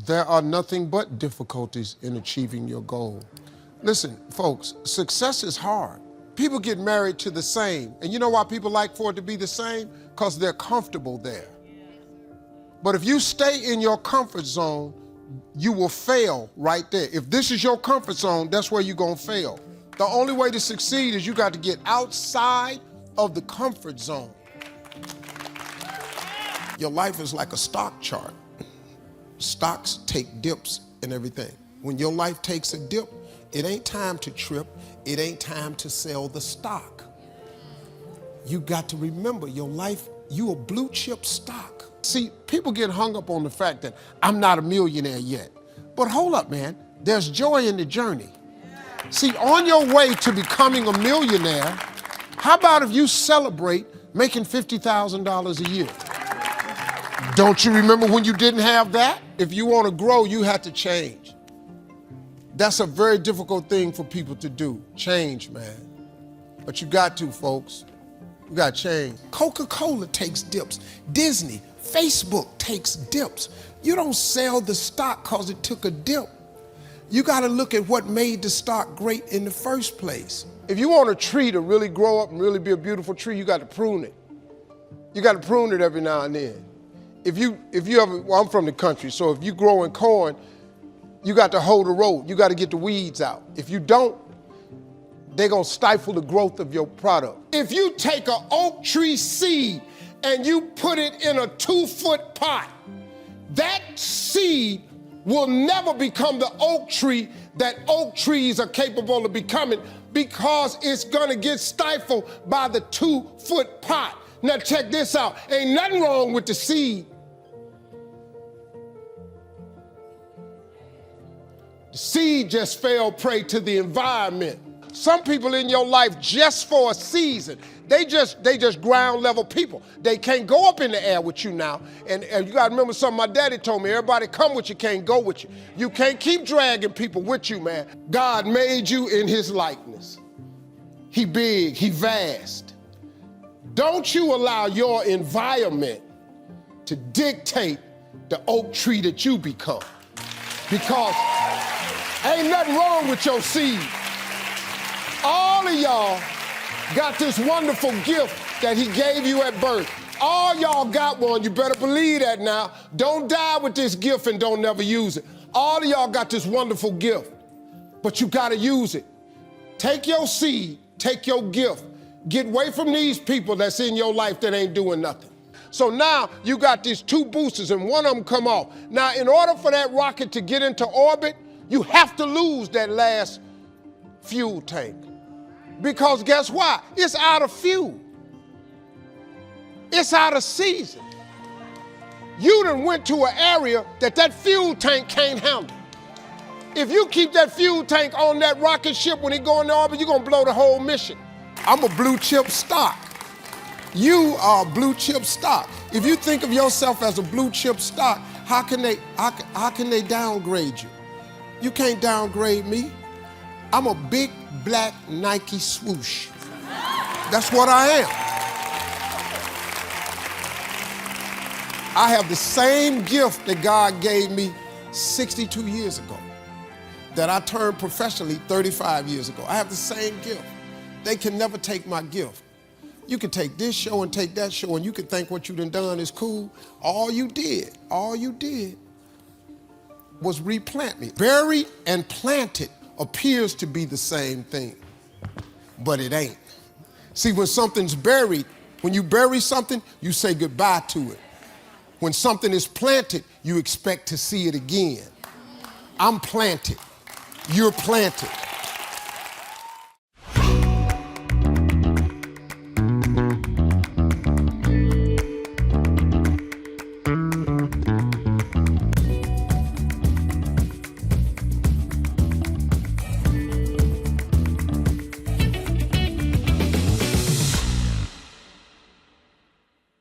There are nothing but difficulties in achieving your goal. Listen, folks, success is hard. People get married to the same. And you know why people like for it to be the same? Because they're comfortable there. But if you stay in your comfort zone, you will fail right there. If this is your comfort zone, that's where you're gonna fail. The only way to succeed is you got to get outside of the comfort zone. Your life is like a stock chart. Stocks take dips and everything. When your life takes a dip, it ain't time to trip. It ain't time to sell the stock. You got to remember your life, you a blue chip stock. See, people get hung up on the fact that I'm not a millionaire yet. But hold up, man. There's joy in the journey. See, on your way to becoming a millionaire, how about if you celebrate making $50,000 a year? Don't you remember when you didn't have that? If you want to grow, you have to change. That's a very difficult thing for people to do, change, man. But you got to, folks. You got to change. Coca-Cola takes dips. Disney, Facebook takes dips. You don't sell the stock because it took a dip. You got to look at what made the stock great in the first place. If you want a tree to really grow up and really be a beautiful tree, you got to prune it. You got to prune it every now and then. If you ever, well, I'm from the country, so if you growing corn, you got to hold the road. You got to get the weeds out. If you don't, they're going to stifle the growth of your product. If you take an oak tree seed and you put it in a 2-foot pot, that seed will never become the oak tree that oak trees are capable of becoming because it's going to get stifled by the 2-foot pot. Now check this out. Ain't nothing wrong with the seed. The seed just fell prey to the environment. Some people in your life just for a season, they just ground level people. They can't go up in the air with you now. And you gotta remember something my daddy told me, everybody come with you, can't go with you. You can't keep dragging people with you, man. God made you in his likeness. He big, he vast. Don't you allow your environment to dictate the oak tree that you become. Because ain't nothing wrong with your seed. All of y'all got this wonderful gift that he gave you at birth. All y'all got one, you better believe that now. Don't die with this gift and don't never use it. All of y'all got this wonderful gift, but you gotta use it. Take your seed, take your gift. Get away from these people that's in your life that ain't doing nothing. So now you got these 2 boosters and one of them come off. Now in order for that rocket to get into orbit, you have to lose that last fuel tank. Because guess what? It's out of fuel. It's out of season. You done went to an area that fuel tank can't handle. If you keep that fuel tank on that rocket ship when it go into orbit, you're gonna blow the whole mission. I'm a blue chip stock. You are blue chip stock. If you think of yourself as a blue chip stock, how can they downgrade you? You can't downgrade me. I'm a big black Nike swoosh. That's what I am. I have the same gift that God gave me 62 years ago, that I turned professionally 35 years ago. I have the same gift. They can never take my gift. You can take this show and take that show and you can think what you done is cool. All you did was replant me. Buried and planted appears to be the same thing, but it ain't. See, when something's buried, when you bury something, you say goodbye to it. When something is planted, you expect to see it again. I'm planted. You're planted.